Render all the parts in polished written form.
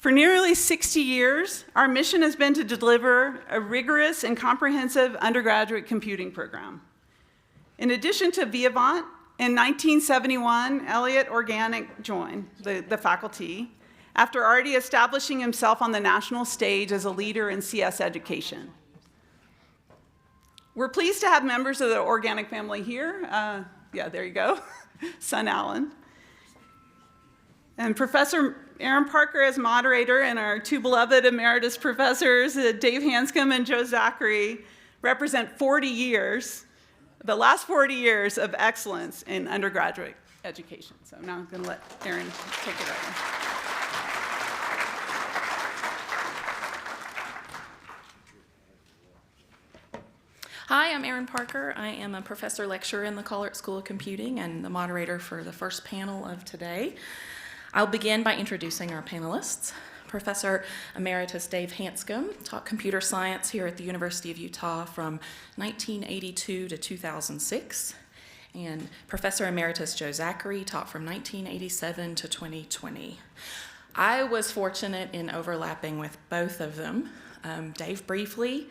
For nearly 60 years, our mission has been to deliver a rigorous and comprehensive undergraduate computing program. In addition to Viavant, in 1971, Elliott Organic joined the faculty after already establishing himself on the national stage as a leader in CS education. We're pleased to have members of the Organic family here. Yeah, there you go, son Alan. And Professor Aaron Parker as moderator, and our two beloved emeritus professors, Dave Hanscom and Joe Zachary, represent 40 years, the last 40 years of excellence in undergraduate education. So now I'm going to let Aaron take it over. Hi, I'm Erin Parker. I am a professor lecturer in the Collert School of Computing and the moderator for the first panel of today. I'll begin by introducing our panelists. Professor Emeritus Dave Hanscom taught computer science here at the University of Utah from 1982 to 2006. And Professor Emeritus Joe Zachary taught from 1987 to 2020. I was fortunate in overlapping with both of them, Dave briefly,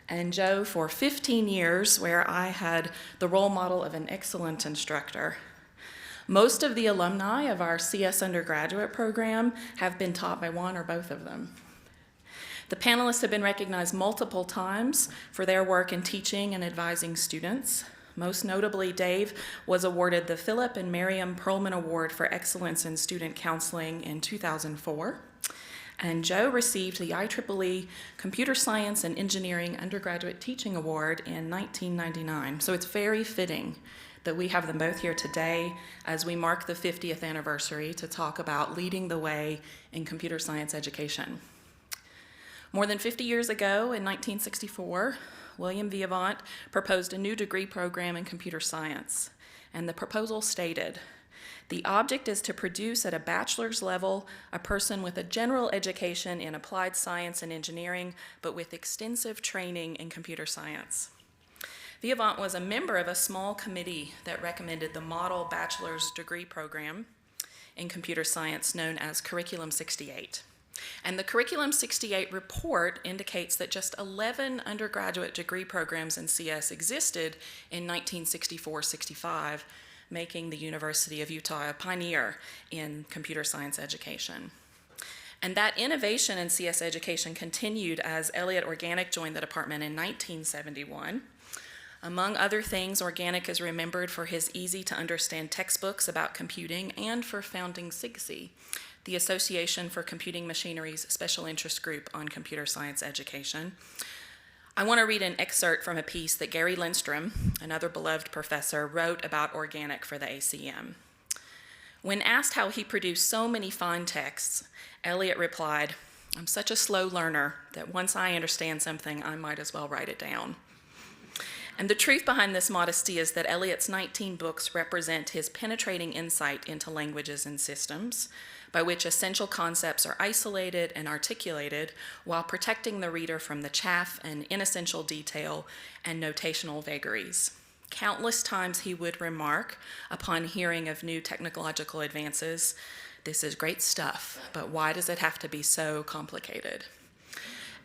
and Joe for 15 years, where I had the role model of an excellent instructor. Most of the alumni of our CS undergraduate program have been taught by one or both of them. The panelists have been recognized multiple times for their work in teaching and advising students. Most notably, Dave was awarded the Philip and Miriam Perlman Award for Excellence in Student Counseling in 2004. And Joe received the IEEE Computer Science and Engineering Undergraduate Teaching Award in 1999. So it's very fitting that we have them both here today as we mark the 50th anniversary to talk about leading the way in computer science education. More than 50 years ago, in 1964, William Viavant proposed a new degree program in computer science, and the proposal stated, "The object is to produce at a bachelor's level a person with a general education in applied science and engineering, but with extensive training in computer science." Viavant was a member of a small committee that recommended the model bachelor's degree program in computer science known as Curriculum 68. And the Curriculum 68 report indicates that just 11 undergraduate degree programs in CS existed in 1964-65, making the University of Utah a pioneer in computer science education. And that innovation in CS education continued as Elliott Organic joined the department in 1971. Among other things, Organic is remembered for his easy-to-understand textbooks about computing and for founding SIGSE, the Association for Computing Machinery's special interest group on computer science education. I want to read an excerpt from a piece that Gary Lindstrom, another beloved professor, wrote about Organic for the ACM. When asked how he produced so many fine texts, Elliott replied, "I'm such a slow learner that once I understand something, I might as well write it down." And the truth behind this modesty is that Elliott's 19 books represent his penetrating insight into languages and systems, by which essential concepts are isolated and articulated while protecting the reader from the chaff and inessential detail and notational vagaries. Countless times he would remark, upon hearing of new technological advances, "This is great stuff, but why does it have to be so complicated?"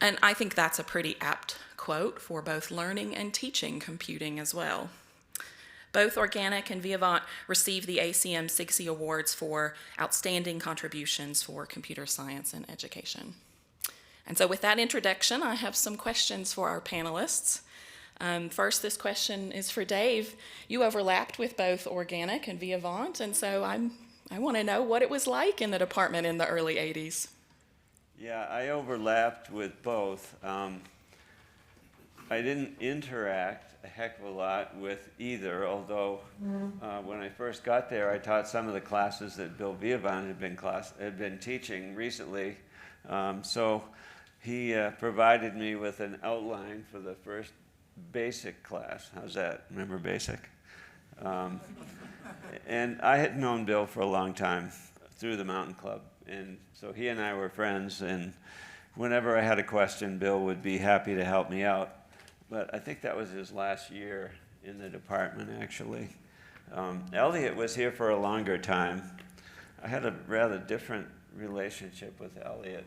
And I think that's a pretty apt quote for both learning and teaching computing as well. Both Organic and Viavant received the ACM SIGSE Awards for outstanding contributions for computer science and education. And so with that introduction, I have some questions for our panelists. First, this question is for Dave. You overlapped with both Organic and Viavant, and so I want to know what it was like in the department in the early 80s. Yeah, I overlapped with both. I didn't interact a heck of a lot with either, although when I first got there, I taught some of the classes that Bill Viavant had been teaching recently. So he provided me with an outline for the first basic class. How's that? Remember basic? And I had known Bill for a long time through the Mountain Club. And so he and I were friends, and whenever I had a question, Bill would be happy to help me out. But I think that was his last year in the department, actually. Elliott was here for a longer time. I had a rather different relationship with Elliot.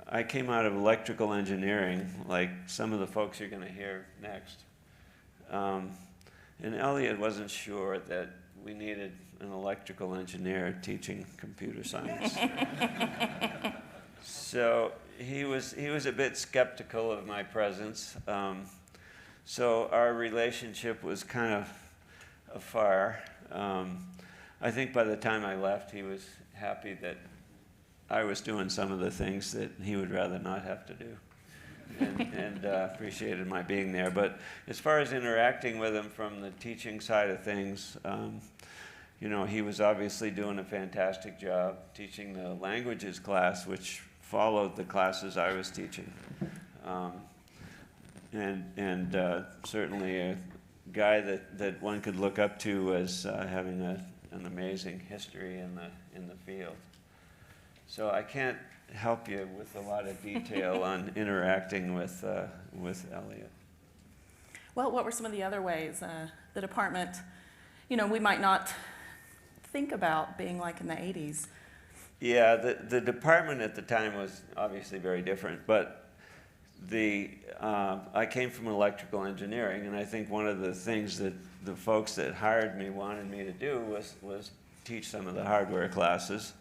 I came out of electrical engineering, like some of the folks you're going to hear next. And Elliot wasn't sure that we needed an electrical engineer teaching computer science. So he was a bit skeptical of my presence. So our relationship was kind of afar. I think by the time I left, he was happy that I was doing some of the things that he would rather not have to do, and appreciated my being there. But as far as interacting with him from the teaching side of things, you know, he was obviously doing a fantastic job teaching the languages class, which followed the classes I was teaching. And certainly a guy that one could look up to as having an amazing history in the field. So I can't help you with a lot of detail on interacting with Elliot. Well, what were some of the other ways the department, you know, we might not think about being like in the 80s? Yeah, the department at the time was obviously very different, but I came from electrical engineering, and I think one of the things that the folks that hired me wanted me to do was teach some of the hardware classes.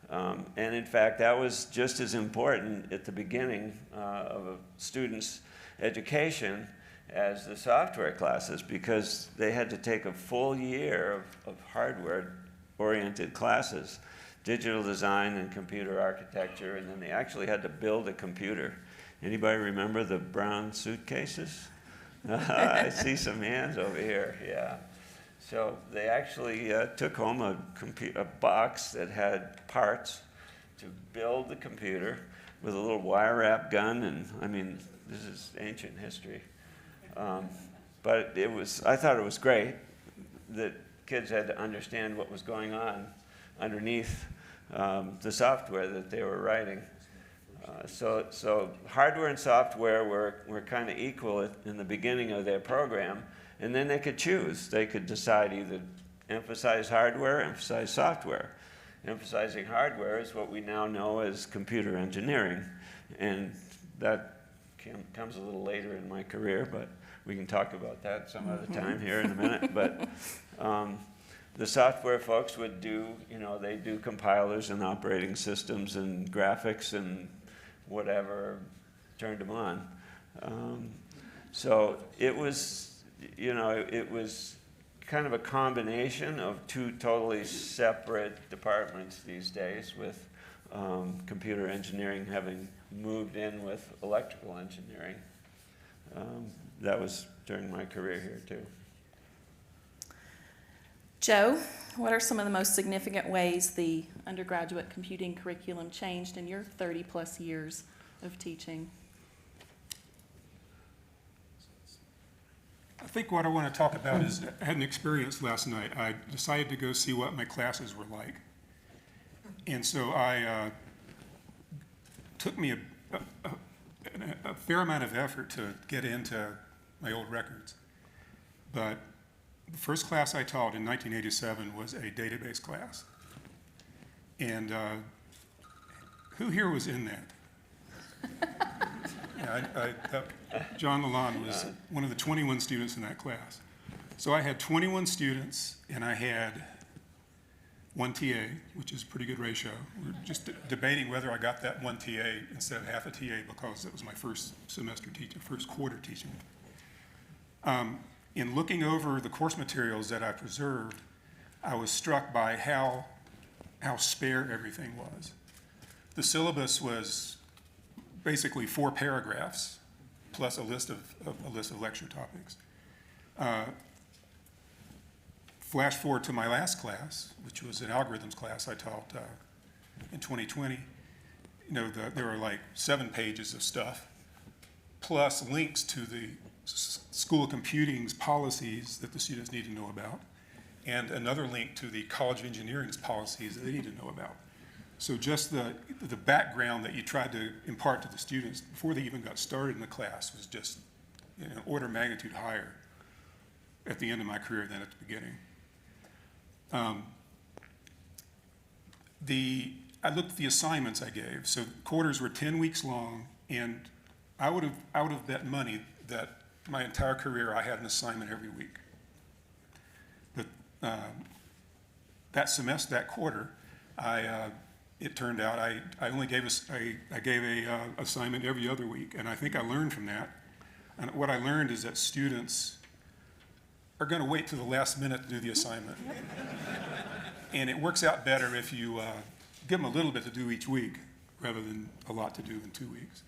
And in fact, that was just as important at the beginning of a student's education as the software classes, because they had to take a full year of hardware-oriented classes, digital design and computer architecture, and then they actually had to build a computer. Anybody remember the brown suitcases? I see some hands over here, yeah. So they actually took home a box that had parts to build the computer with a little wire wrap gun, and I mean, this is ancient history. But I thought it was great that kids had to understand what was going on underneath the software that they were writing. So hardware and software were kind of equal in the beginning of their program, and then they could choose. They could decide either emphasize hardware or emphasize software. Emphasizing hardware is what we now know as computer engineering, and that comes a little later in my career, but we can talk about that some other time here in a minute. But the software folks would do, you know, they do compilers and operating systems and graphics and whatever turned them on. So it was, you know, it was kind of a combination of two totally separate departments these days, with computer engineering having moved in with electrical engineering. That was during my career here too. Joe, what are some of the most significant ways the undergraduate computing curriculum changed in your 30-plus years of teaching? I think what I want to talk about is, I had an experience last night. I decided to go see what my classes were like. And so took me a fair amount of effort to get into my old records. But the first class I taught in 1987 was a database class. And who here was in that? Yeah, John Lalonde was one of the 21 students in that class. So I had 21 students, and I had one TA, which is a pretty good ratio. We're just debating whether I got that one TA instead of half a TA, because it was my first semester teaching, first quarter teaching. In looking over the course materials that I preserved, I was struck by how spare everything was. The syllabus was basically 4 paragraphs plus a list of lecture topics. Flash forward to my last class, which was an algorithms class I taught in 2020. You know, there were like 7 pages of stuff, plus links to the School of Computing's policies that the students need to know about, and another link to the College of Engineering's policies that they need to know about. So just the background that you tried to impart to the students before they even got started in the class was just an order of magnitude higher at the end of my career than at the beginning. I looked at the assignments I gave. So quarters were 10 weeks long, and I would have bet money that my entire career I had an assignment every week. But that semester, that quarter, it turned out I only gave I gave a assignment every other week, and I think I learned from that. And what I learned is that students are going to wait to the last minute to do the assignment. And it works out better if you give them a little bit to do each week rather than a lot to do in 2 weeks.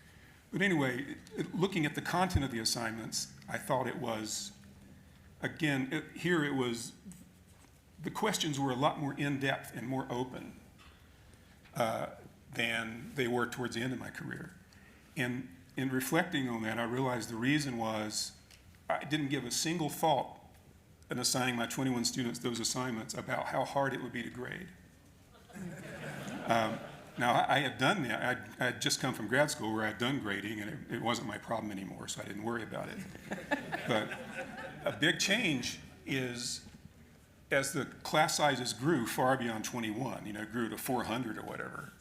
But anyway, looking at the content of the assignments, I thought it was, again, the questions were a lot more in-depth and more open than they were towards the end of my career. And in reflecting on that, I realized the reason was I didn't give a single thought in assigning my 21 students those assignments about how hard it would be to grade. Now, I had done that. I had just come from grad school where I'd done grading, and it wasn't my problem anymore, so I didn't worry about it. But a big change is as the class sizes grew far beyond 21, grew to 400 or whatever.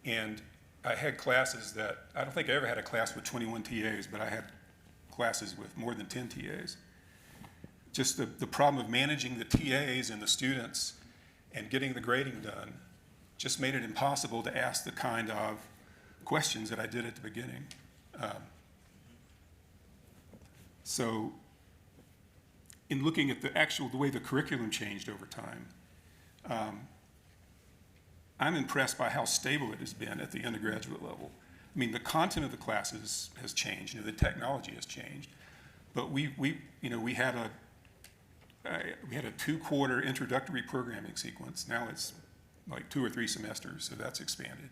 And I had classes that, I don't think I ever had a class with 21 TAs, but I had classes with more than 10 TAs. Just the problem of managing the TAs and the students and getting the grading done just made it impossible to ask the kind of questions that I did at the beginning. So in looking at the way the curriculum changed over time, I'm impressed by how stable it has been at the undergraduate level. I mean, the content of the classes has changed, the technology has changed, but we had a 2-quarter introductory programming sequence. Now it's like 2 or 3 semesters, so that's expanded.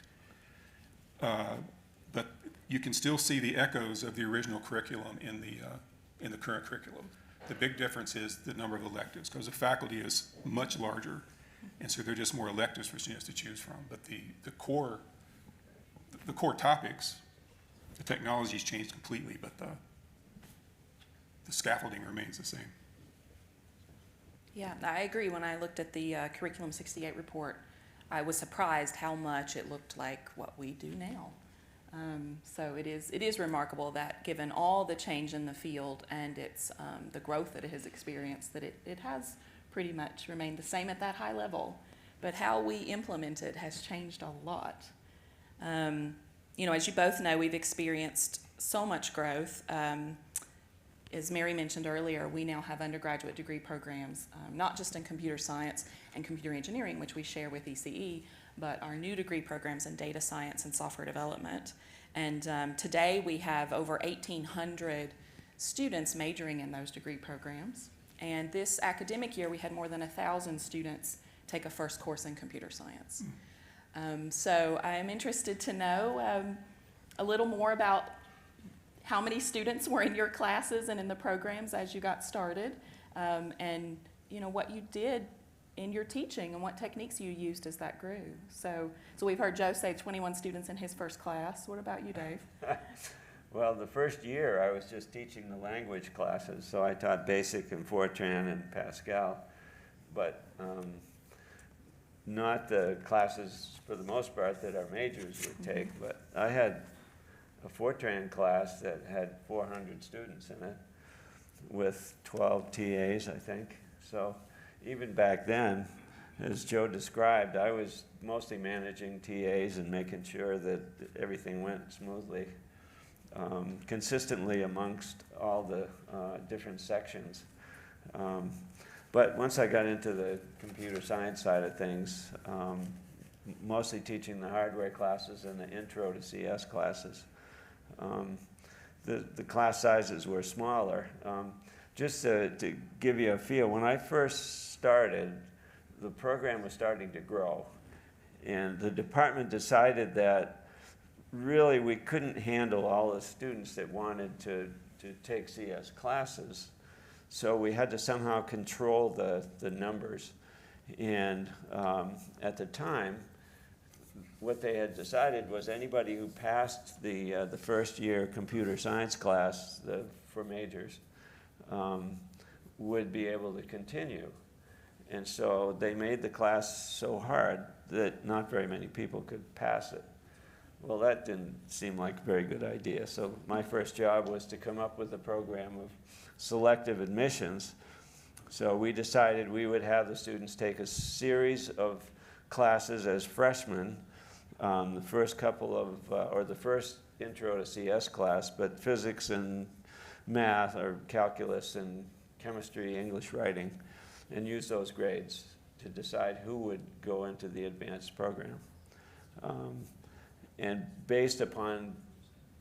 But you can still see the echoes of the original curriculum in the current curriculum. The big difference is the number of electives, because the faculty is much larger, and so there are just more electives for students to choose from. But the core topics, the technology's changed completely, but the scaffolding remains the same. Yeah, I agree. When I looked at the Curriculum 68 report, I was surprised how much it looked like what we do now. So it is remarkable that given all the change in the field and its the growth that it has experienced, that it has pretty much remained the same at that high level. But how we implement it has changed a lot. As you both know, we've experienced so much growth. As Mary mentioned earlier, we now have undergraduate degree programs, not just in computer science and computer engineering, which we share with ECE, but our new degree programs in data science and software development. And today we have over 1,800 students majoring in those degree programs. And this academic year, we had more than 1,000 students take a first course in computer science. So I am interested to know a little more about how many students were in your classes and in the programs as you got started, and what you did in your teaching and what techniques you used as that grew. So we've heard Joe say 21 students in his first class. What about you, Dave? Well, the first year I was just teaching the language classes, so I taught BASIC and Fortran and Pascal, but not the classes for the most part that our majors would take. But I had a Fortran class that had 400 students in it with 12 TAs, I think. So even back then, as Joe described, I was mostly managing TAs and making sure that everything went smoothly, consistently amongst all the different sections. But once I got into the computer science side of things, mostly teaching the hardware classes and the intro to CS classes, the class sizes were smaller. Just to give you a feel, when I first started, the program was starting to grow. And the department decided that really we couldn't handle all the students that wanted to take CS classes. So we had to somehow control the numbers. And at the time, what they had decided was anybody who passed the first year computer science class for majors would be able to continue. And so they made the class so hard that not very many people could pass it. Well, that didn't seem like a very good idea. So my first job was to come up with a program of selective admissions. So we decided we would have the students take a series of classes as freshmen, the first couple of, or the first intro to CS class, but physics and math or calculus and chemistry, English writing, and use those grades to decide who would go into the advanced program. And based upon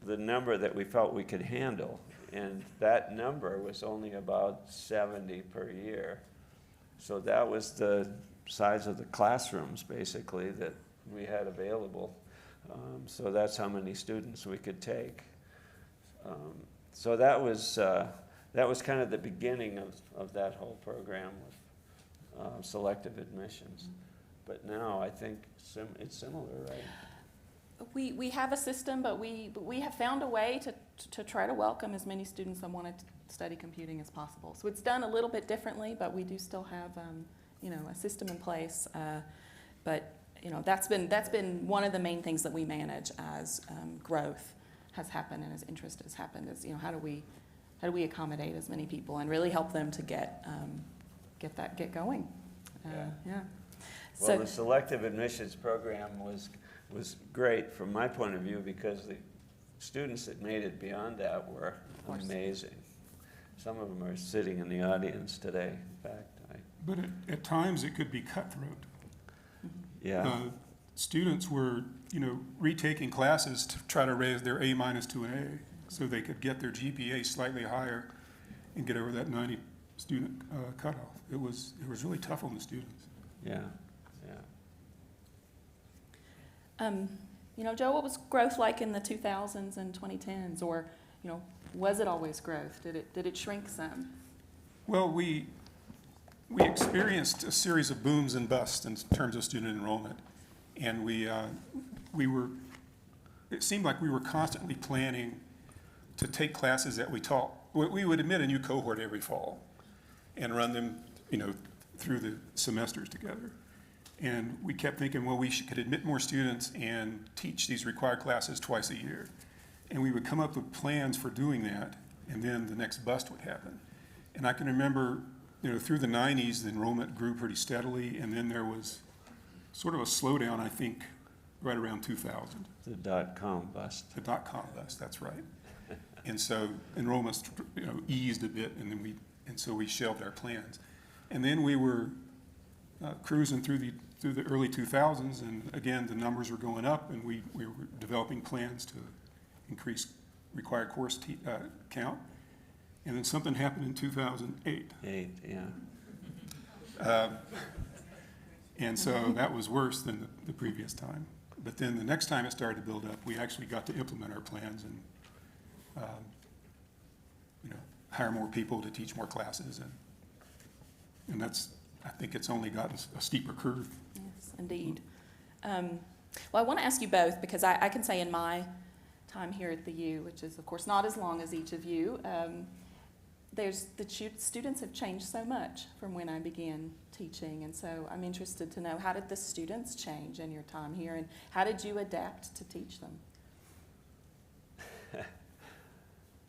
the number that we felt we could handle, and that number was only about 70 per year. So that was the size of the classrooms, basically, that we had available. So that's how many students we could take. So that was kind of the beginning of that whole program with selective admissions. But now I think it's similar, right? We have a system, but we have found a way to try to welcome as many students that want to study computing as possible. So it's done a little bit differently, but we do still have a system in place. But that's been one of the main things that we manage as growth has happened and as interest has happened. Is how do we accommodate as many people and really help them to get going? Yeah. Well, the selective admissions program was great from my point of view because the students that made it beyond that were amazing. Some of them are sitting in the audience today, in fact. But at times it could be cutthroat. Yeah. Students were, retaking classes to try to raise their A- to an A so they could get their GPA slightly higher and get over that 90 student cutoff. It was really tough on the students. Yeah. Joe, what was growth like in the 2000s and 2010s? Or, was it always growth? Did it shrink some? Well, we experienced a series of booms and busts in terms of student enrollment. And it seemed like we were constantly planning to take classes that we taught. We would admit a new cohort every fall and run them, through the semesters together. And we kept thinking, well, we could admit more students and teach these required classes twice a year. And we would come up with plans for doing that, and then the next bust would happen. And I can remember, through the 90s, the enrollment grew pretty steadily, and then there was sort of a slowdown, I think, right around 2000. The dot-com bust. The dot-com bust, that's right. And so enrollments, eased a bit, and so we shelved our plans. And then we were cruising through the early 2000s, and again, the numbers were going up, and we were developing plans to increase required course count. And then something happened in 2008. Yeah. And so that was worse than the previous time. But then the next time it started to build up, we actually got to implement our plans and hire more people to teach more classes. And I think it's only gotten a steeper curve. Yes, indeed. Well, I want to ask you both, because I can say in my time here at the U, which is, of course, not as long as each of you, the students have changed so much from when I began teaching. And so I'm interested to know, how did the students change in your time here, and how did you adapt to teach them?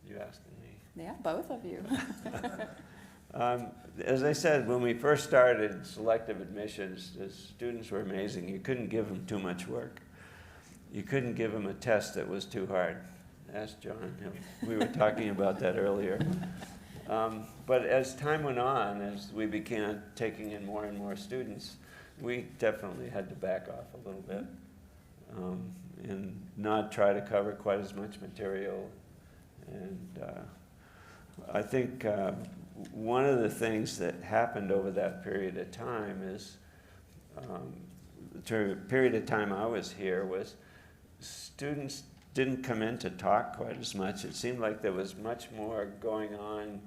You asking me? Yeah, both of you. As I said, when we first started selective admissions, the students were amazing. You couldn't give them too much work. You couldn't give them a test that was too hard. Ask John. We were talking about that earlier. But as time went on, as we began taking in more and more students, we definitely had to back off a little bit and not try to cover quite as much material. And I think one of the things that happened over that period of time is, the period of time I was here, was students didn't come in to talk quite as much. It seemed like there was much more going on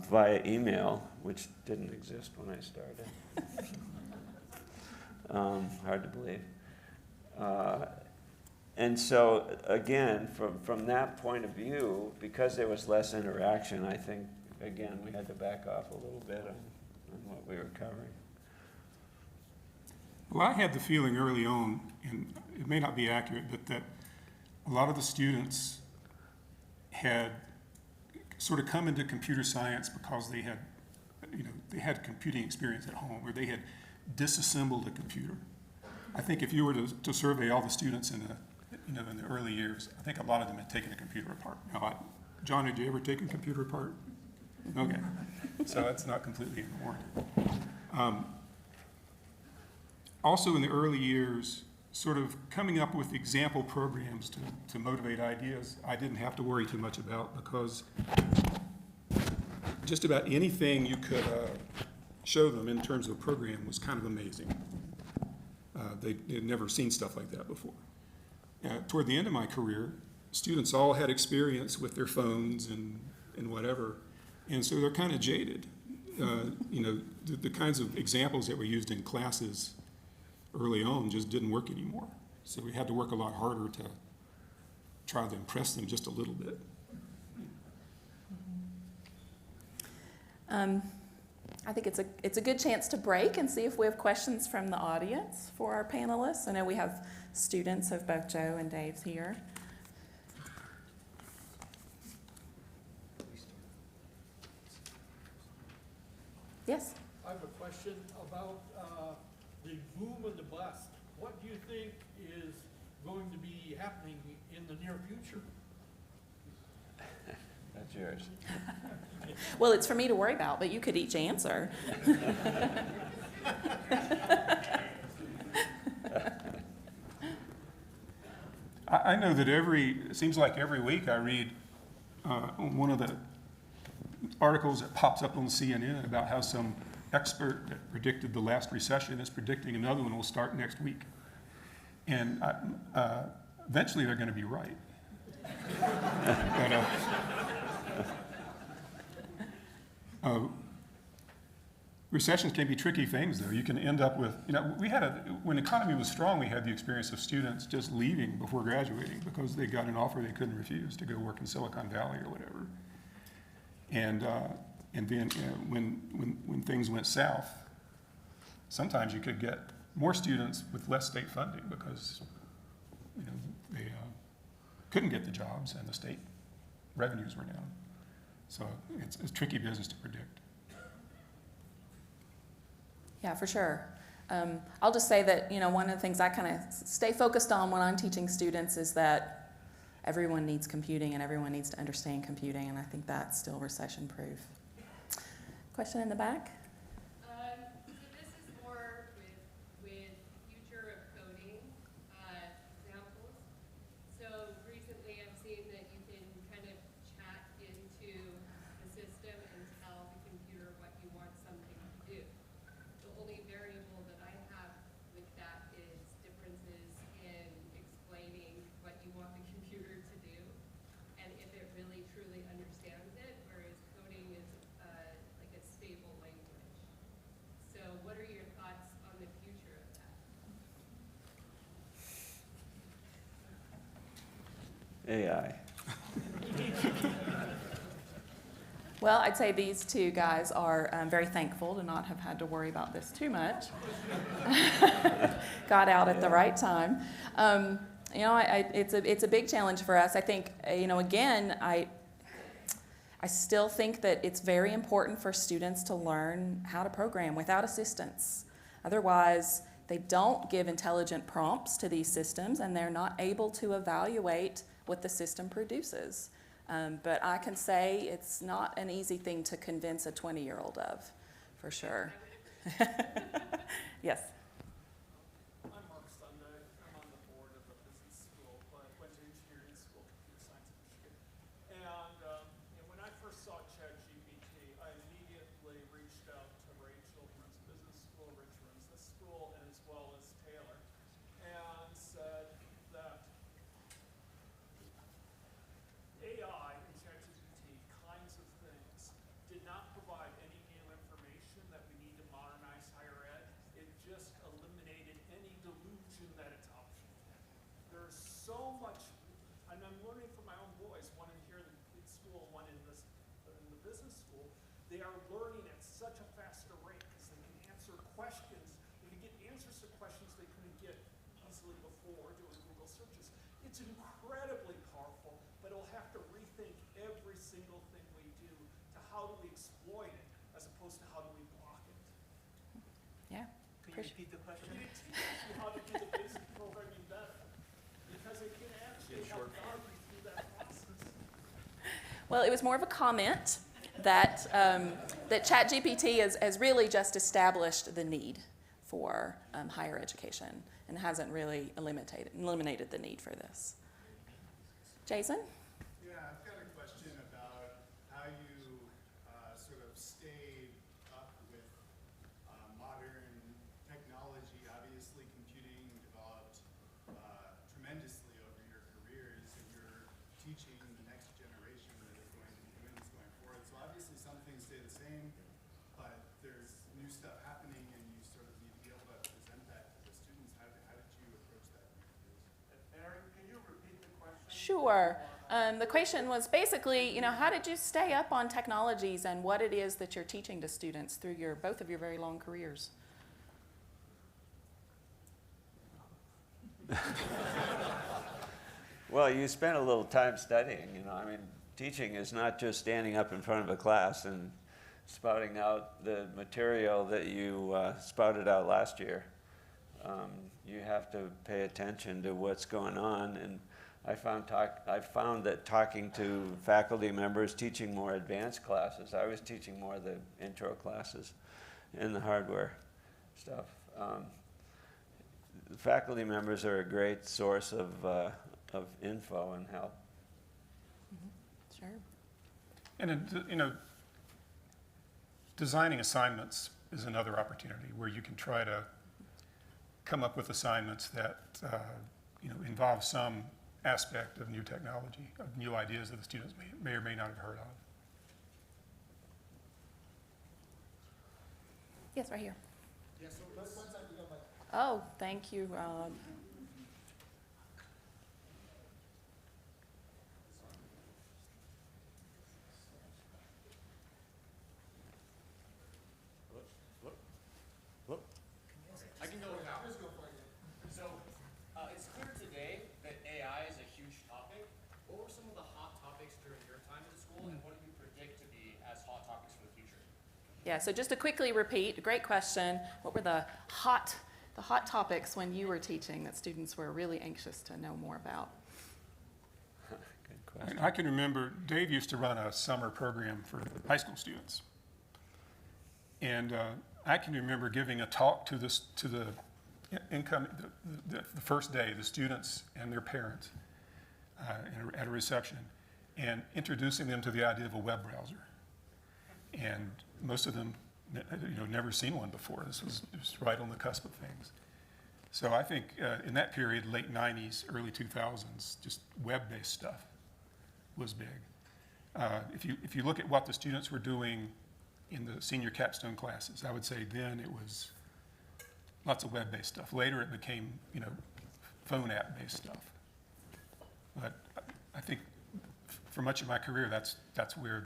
via email, which didn't exist when I started. Hard to believe. And so, again, from that point of view, because there was less interaction, I think, again, we had to back off a little bit on what we were covering. Well, I had the feeling early on, and it may not be accurate, but that a lot of the students had sort of come into computer science because they had, they had computing experience at home, or they had disassembled a computer. I think if you were to survey all the students in the early years, I think a lot of them had taken a computer apart. Now, John, did you ever take a computer apart? Okay, so that's not completely unwarranted. Also in the early years, sort of coming up with example programs to motivate ideas, I didn't have to worry too much about, because just about anything you could show them in terms of a program was kind of amazing. They had never seen stuff like that before. Toward the end of my career, students all had experience with their phones and whatever, and so they're kind of jaded. The kinds of examples that were used in classes early on just didn't work anymore. So we had to work a lot harder to try to impress them just a little bit. I think it's a good chance to break and see if we have questions from the audience for our panelists. I know we have students of both Joe and Dave's here. Yes? I have a question about the boom and the bust. What do you think is going to be happening in the near future? That's yours. Well, it's for me to worry about, but you could each answer. I know that it seems like every week I read one of the articles that pops up on CNN about how some expert that predicted the last recession is predicting another one will start next week. And eventually they're going to be right. But, recessions can be tricky things, though. You can end up with, when the economy was strong, we had the experience of students just leaving before graduating because they got an offer they couldn't refuse to go work in Silicon Valley or whatever. And then when things went south, sometimes you could get more students with less state funding because they couldn't get the jobs and the state revenues were down. So it's a tricky business to predict. Yeah, for sure. I'll just say that, one of the things I kind of stay focused on when I'm teaching students is that everyone needs computing and everyone needs to understand computing, and I think that's still recession-proof. Question in the back? So this is more with future of coding examples. So recently I've seen that you can kind of chat into the system and tell the computer what you want something to do. The only variable that I have with that is differences in explaining what you want the computer to do and if it really truly understands it, whereas coding is like a stable language. So what are your thoughts on the future of that? AI. Well, I'd say these two guys are very thankful to not have had to worry about this too much. Got out at the right time. It's a big challenge for us. I think, again, I still think that it's very important for students to learn how to program without assistance. Otherwise, they don't give intelligent prompts to these systems and they're not able to evaluate what the system produces. But I can say it's not an easy thing to convince a 20-year-old of, for sure. Yes? I'm Mark Sunday. I'm on the board of a business school, but went to engineering school, computer science in Michigan. And when I first saw ChatGPT, I immediately reached out to Rachel, who runs a business school, Rich runs this school, and as well as Taylor, and said that AI and ChatGPT kinds of things did not provide any new information that we need to modernize higher ed. It just eliminated any delusion that it's optional. There's so much, and I'm learning from my own boys, one in here in the complete school, one in the business school. They are learning at such a faster rate because they can answer questions. They can get answers to questions or doing Google searches. It's incredibly powerful, but it'll have to rethink every single thing we do to how do we exploit it as opposed to how do we block it. Yeah. Can you repeat the question? It teaches you how to do the basic programming better because it can actually help guide you through that process. Well, it was more of a comment that that ChatGPT has really just established the need for higher education and hasn't really eliminated the need for this. Jason? Yeah, I've got a question about how you sort of stayed up with modern technology. Obviously, computing developed tremendously over your careers, and you're teaching the next generation that is going to be doing this going forward. So obviously, some things stay the same, but there's new stuff happening, and you sort of need to be able to present that to the students. How did you approach that? Aaron, can you repeat the question? Sure. The question was basically, how did you stay up on technologies and what it is that you're teaching to students through both of your very long careers? Well, you spend a little time studying, I mean, teaching is not just standing up in front of a class and spouting out the material that you spouted out last year. You have to pay attention to what's going on, and I found that talking to faculty members, teaching more advanced classes, I was teaching more of the intro classes and the hardware stuff. The faculty members are a great source of info and help. Sure. And, designing assignments is another opportunity where you can try to come up with assignments that, involve some aspect of new technology, of new ideas that the students may or may not have heard of. Yes, right here. Yeah, so one side we got like Oh, thank you, Rob. I can go now. So, it's clear today that AI is a huge topic. What were some of the hot topics during your time at school, and what do you predict to be as hot topics for the future? Yeah, so just to quickly repeat, great question. What were the hot topics when you were teaching that students were really anxious to know more about? Good question. I can remember Dave used to run a summer program for high school students. And I can remember giving a talk to the first day, the students and their parents at a reception, and introducing them to the idea of a web browser. And most of them, never seen one before. This was just right on the cusp of things. So I think in that period, late 90s, early 2000s, just web-based stuff was big. If you look at what the students were doing in the senior capstone classes, I would say then it was lots of web-based stuff. Later it became, phone app-based stuff. But I think for much of my career, that's where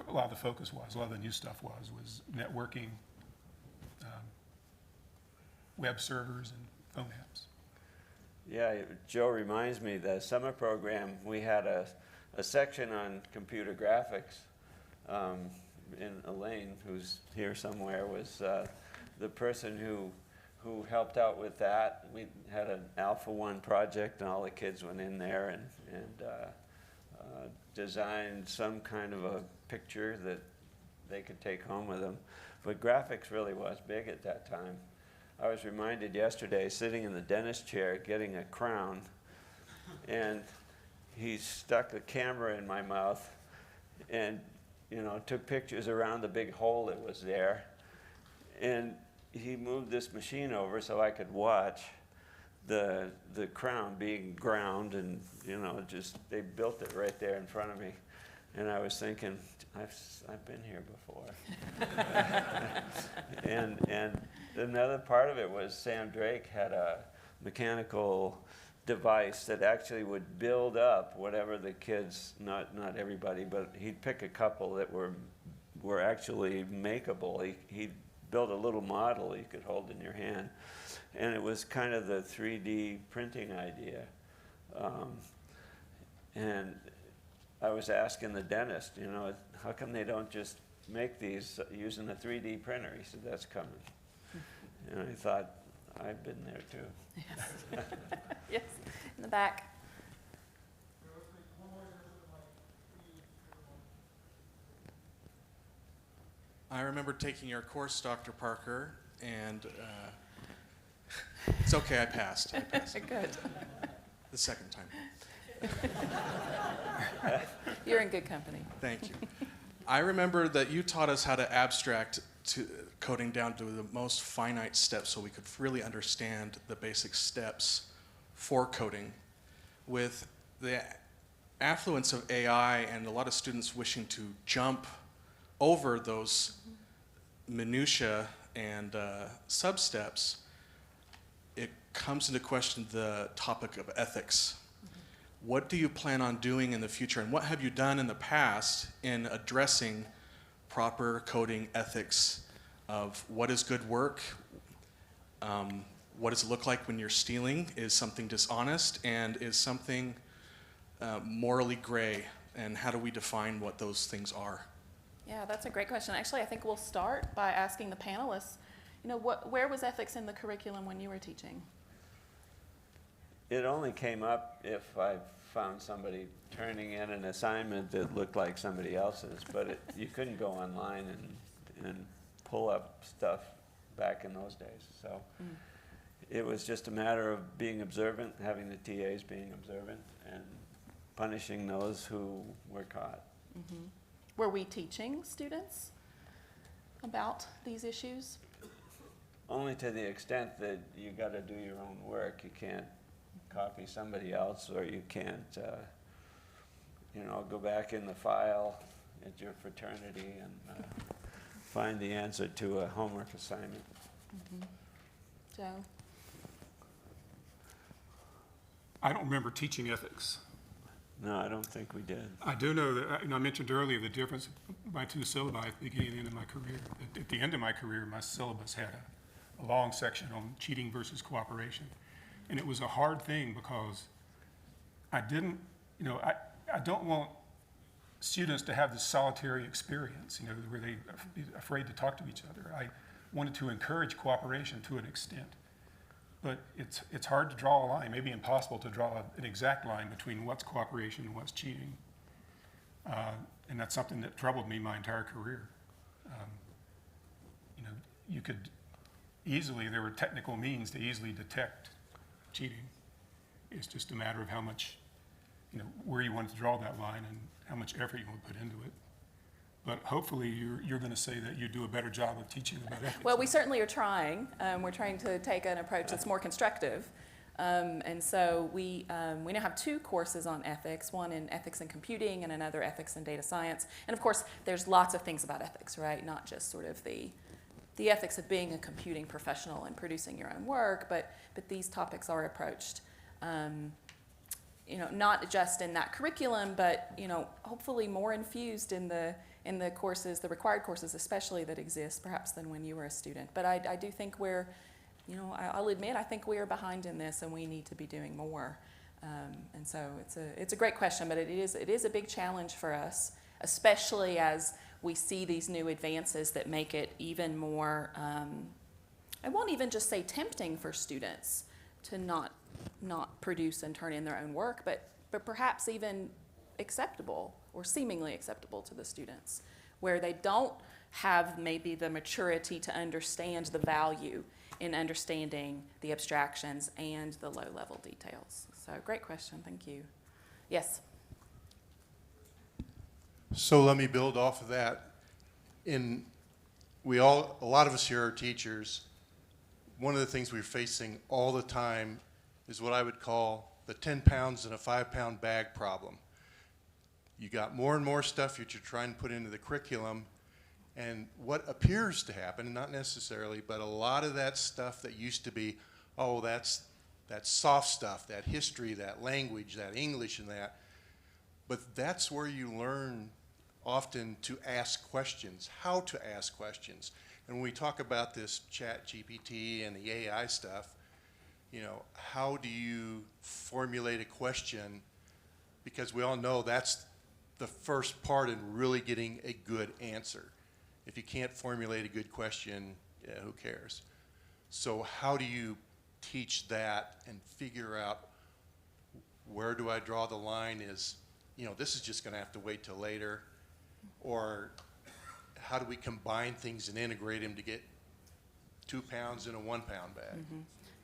a lot of the focus was, a lot of the new stuff was networking, web servers, and phone apps. Yeah, Joe reminds me, the summer program, we had a section on computer graphics. And Elaine, who's here somewhere, was the person who helped out with that. We had an Alpha One project, and all the kids went in there and designed some kind of a picture that they could take home with them. But graphics really was big at that time. I was reminded yesterday, sitting in the dentist chair, getting a crown, and he stuck a camera in my mouth and took pictures around the big hole that was there. And he moved this machine over so I could watch the crown being ground, and they built it right there in front of me. And I was thinking, I've been here before. and another part of it was Sam Drake had a mechanical device that actually would build up whatever the kids, not everybody, but he'd pick a couple that were actually makeable. He built a little model you could hold in your hand. and it was kind of the 3D printing idea. And I was asking the dentist, you know, how come they don't just make these using a 3D printer? He said, that's coming. And I thought, I've been there too. Yes. Yes, in the back. I remember taking your course, Dr. Parker, and it's okay, I passed. Good. The second time. You're in good company. Thank you. I remember that you taught us how to abstract coding down to the most finite steps so we could really understand the basic steps for coding. With the affluence of AI and a lot of students wishing to jump over those minutia and sub-steps, it comes into question the topic of ethics. What do you plan on doing in the future, and what have you done in the past in addressing proper coding ethics of what is good work, what does it look like when you're stealing, is something dishonest, and is something morally gray, and how do we define what those things are? Yeah, that's a great question. Actually, I think we'll start by asking the panelists, you know, where was ethics in the curriculum when you were teaching? It only came up if I found somebody turning in an assignment that looked like somebody else's, but you couldn't go online and pull up stuff back in those days. So it was just a matter of being observant, having the TAs being observant, and punishing those who were caught. Mm-hmm. Were we teaching students about these issues? Only to the extent that you got to do your own work. You can't copy somebody else, or you can't, you know, go back in the file at your fraternity and find the answer to a homework assignment. Mm-hmm. Joe? I don't remember teaching ethics. No, I don't think we did. I do know that, I mentioned earlier the difference by two syllabi at the beginning and end of my career. At the end of my career, my syllabus had a long section on cheating versus cooperation. And it was a hard thing because I didn't, you know, I don't want students to have this solitary experience, you know, where they're afraid to talk to each other. I wanted to encourage cooperation to an extent. But it's hard to draw a line, maybe impossible to draw an exact line between what's cooperation and what's cheating. And that's something that troubled me my entire career. You know, you could easily, there were technical means to easily detect cheating. It's just a matter of how much, you know, where you want to draw that line and how much effort you want to put into it. But hopefully you're going to say that you do a better job of teaching about ethics. Well, we certainly are trying. We're trying to take an approach that's more constructive. And so we now have two courses on ethics, one in ethics and computing and another ethics and data science. And of course, there's lots of things about ethics, right? Not just sort of the ethics of being a computing professional and producing your own work, but these topics are approached, you know, not just in that curriculum, but, you know, hopefully more infused in the courses, the required courses especially that exist, perhaps than when you were a student. But I do think we're, you know, I'll admit, I think we are behind in this and we need to be doing more. And so it's a great question, but it is a big challenge for us, especially as we see these new advances that make it even more, I won't even just say tempting for students to not produce and turn in their own work, but perhaps even acceptable or seemingly acceptable to the students, where they don't have maybe the maturity to understand the value in understanding the abstractions and the low-level details. So great question, thank you. Yes? So let me build off of that. A lot of us here are teachers. One of the things we're facing all the time is what I would call the 10 pounds in a 5-pound bag problem. You got more and more stuff that you're trying to put into the curriculum, and what appears to happen, not necessarily, but a lot of that stuff that used to be, oh, that's soft stuff, that history, that language, that English and that, but that's where you learn often to ask questions, how to ask questions. And when we talk about this Chat GPT and the AI stuff, you know, how do you formulate a question? Because we all know that's the first part in really getting a good answer. If you can't formulate a good question, yeah, who cares? So how do you teach that and figure out where do I draw the line is, you know, this is just gonna have to wait till later? Or how do we combine things and integrate them to get 2 pounds in a 1 pound bag?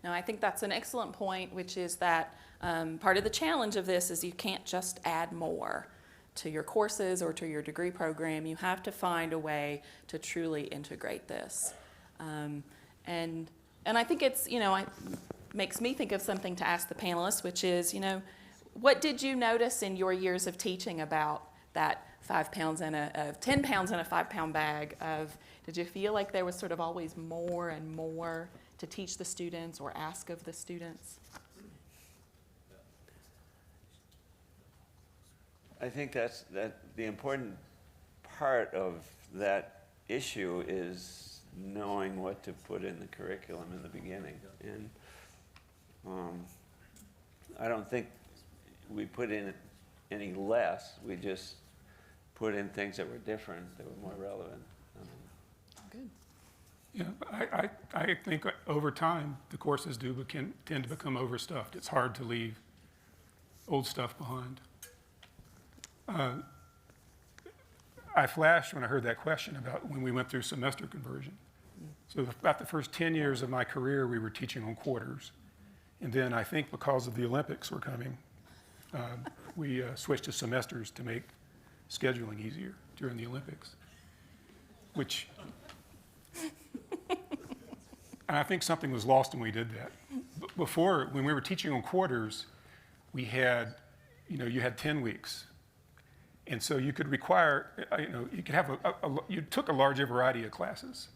No, I think that's an excellent point, which is that part of the challenge of this is you can't just add more to your courses or to your degree program. You have to find a way to truly integrate this. And I think it's, you know, it makes me think of something to ask the panelists, which is, you know, what did you notice in your years of teaching about that 5 pounds and 10 pounds in a 5 pound bag of, did you feel like there was sort of always more and more to teach the students or ask of the students? I think that the important part of that issue is knowing what to put in the curriculum in the beginning. And I don't think we put in any less. We just put in things that were different, that were more relevant. Good. Yeah, I think over time, the courses tend to become overstuffed. It's hard to leave old stuff behind. I flashed when I heard that question about when we went through semester conversion. So about the first 10 years of my career, we were teaching on quarters. And then I think because of the Olympics were coming, we switched to semesters to make scheduling easier during the Olympics, which, and I think something was lost when we did that. Before, when we were teaching on quarters, we had, you know, you had 10 weeks. And so you could require, you know, you could have you took a larger variety of classes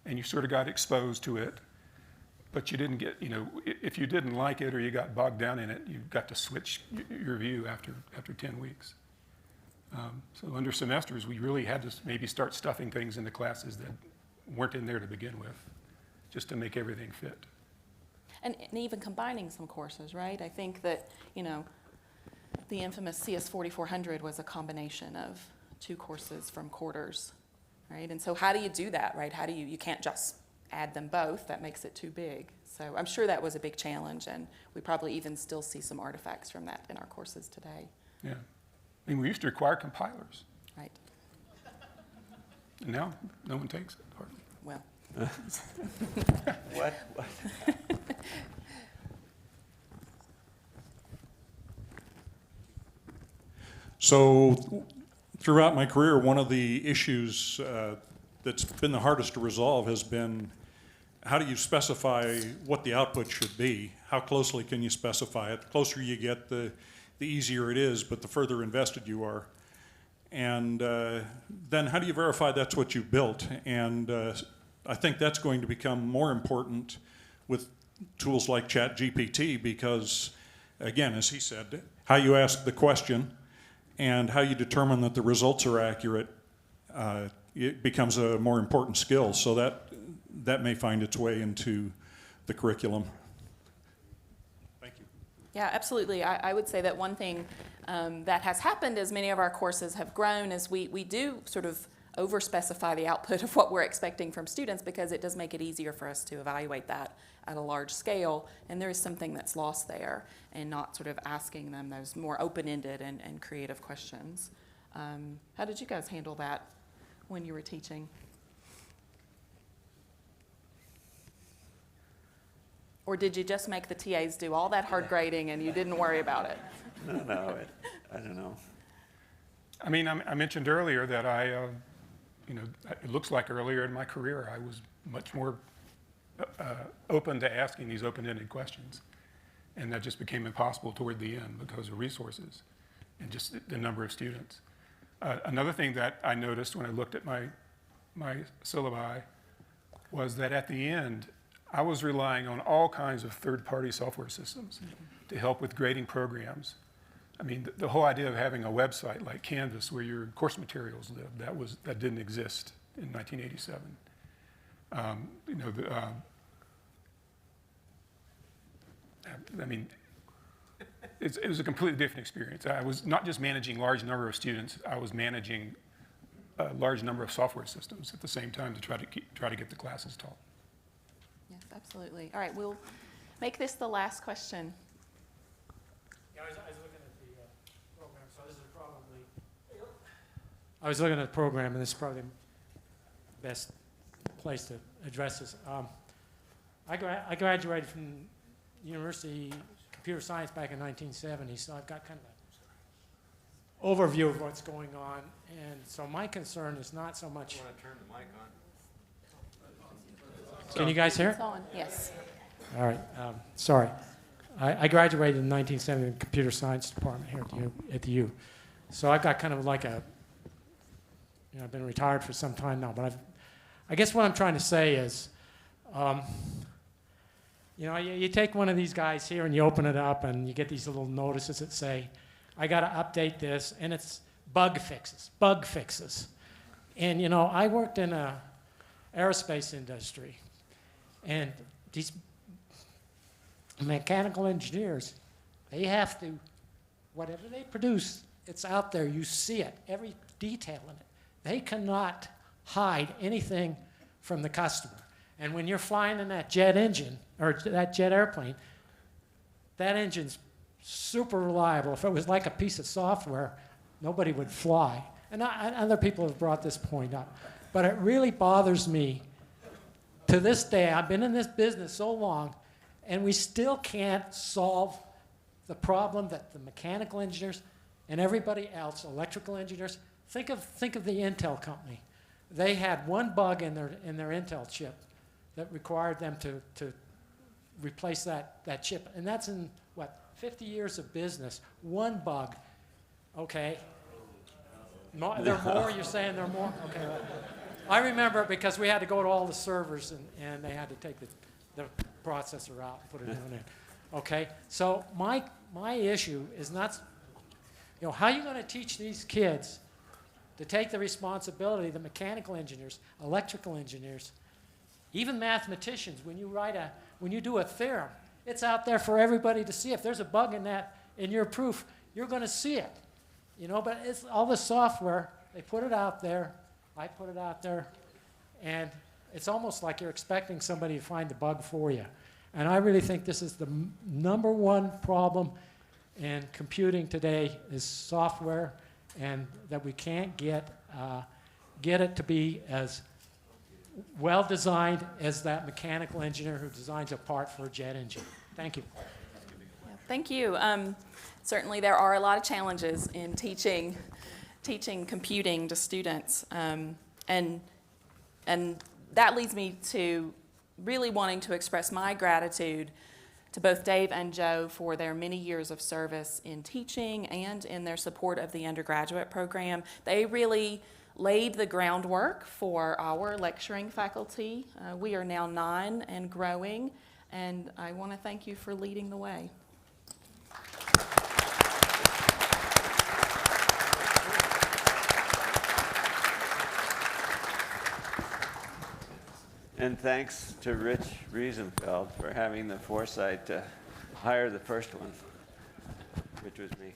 and you sort of got exposed to it, but you didn't get, you know, if you didn't like it or you got bogged down in it, you got to switch your view after 10 weeks. So under semesters, we really had to maybe start stuffing things into classes that weren't in there to begin with, just to make everything fit. And even combining some courses, right? I think that, you know, the infamous CS 4400 was a combination of 2 courses from quarters, right? And so how do you do that, right? How do you can't just add them both, that makes it too big. So I'm sure that was a big challenge, and we probably even still see some artifacts from that in our courses today. Yeah. I mean, we used to require compilers, Right. and now no one takes it hardly. Well, What? So throughout my career, one of the issues that's been the hardest to resolve has been how do you specify what the output should be? How closely can you specify it? The closer you get, the easier it is, but the further invested you are. And then how do you verify that's what you've built? And I think that's going to become more important with tools like ChatGPT because, again, as he said, how you ask the question and how you determine that the results are accurate, it becomes a more important skill. So that may find its way into the curriculum. Thank you. yeah, absolutely. I would say that one thing that has happened as many of our courses have grown is we do sort of over-specify the output of what we're expecting from students because it does make it easier for us to evaluate that at a large scale, and there is something that's lost there and not sort of asking them those more open-ended and creative questions. How did you guys handle that when you were teaching? Or did you just make the TAs do all that hard grading and you didn't worry about it? No, I don't know. I mean, I mentioned earlier that you know, it looks like earlier in my career, I was much more open to asking these open-ended questions. And that just became impossible toward the end because of resources and just the number of students. Another thing that I noticed when I looked at my syllabi was that at the end, I was relying on all kinds of third-party software systems to help with grading programs. I mean, the whole idea of having a website like Canvas where your course materials live, that didn't exist in 1987. You know, I mean, it was a completely different experience. I was not just managing large number of students, I was managing a large number of software systems at the same time to try to get the classes taught. Yes, absolutely. All right, we'll make this the last question. Yeah, I was looking at the program, so this is probably. I was looking at the program, and this is probably the best place to address this. I graduated from University of Computer Science back in 1970, so I've got kind of an overview of what's going on. And so my concern is not so much. Want to turn the mic on? Can you guys hear it? It's on, yes. All right. Sorry. I graduated in 1970 in the computer science department here at the U. So I've got kind of like a, I've been retired for some time now, but I guess what I'm trying to say is, you take one of these guys here and you open it up and you get these little notices that say, I got to update this, and it's bug fixes. And, I worked in a aerospace industry, and these mechanical engineers, they have to, whatever they produce, it's out there. You see it, every detail in it. They cannot hide anything from the customer. And when you're flying in that jet engine, or that jet airplane, that engine's super reliable. If it was like a piece of software, nobody would fly. And other people have brought this point up. But it really bothers me. To this day, I've been in this business so long, and we still can't solve the problem that the mechanical engineers and everybody else, electrical engineers, think of the Intel company. They had one bug in their Intel chip that required them to replace that chip. And that's in, 50 years of business. One bug. Okay. There are more? You're saying there are more? Okay. I remember it because we had to go to all the servers, and they had to take the processor out and put a new one in. Okay. So my issue is not, how are you going to teach these kids to take the responsibility, the mechanical engineers, electrical engineers, even mathematicians, when you do a theorem, it's out there for everybody to see. If there's a bug in your proof, you're going to see it. But it's all the software, they put it out there, I put it out there, and it's almost like you're expecting somebody to find the bug for you. And I really think this is the number one problem in computing today is software, and that we can't get it to be as well designed as that mechanical engineer who designs a part for a jet engine. Thank you. Yeah, thank you. Certainly there are a lot of challenges in teaching computing to students. And that leads me to really wanting to express my gratitude to both Dave and Joe for their many years of service in teaching and in their support of the undergraduate program. They really laid the groundwork for our lecturing faculty. We are now 9 and growing, and I want to thank you for leading the way. And thanks to Rich Riesenfeld for having the foresight to hire the first one, which was me.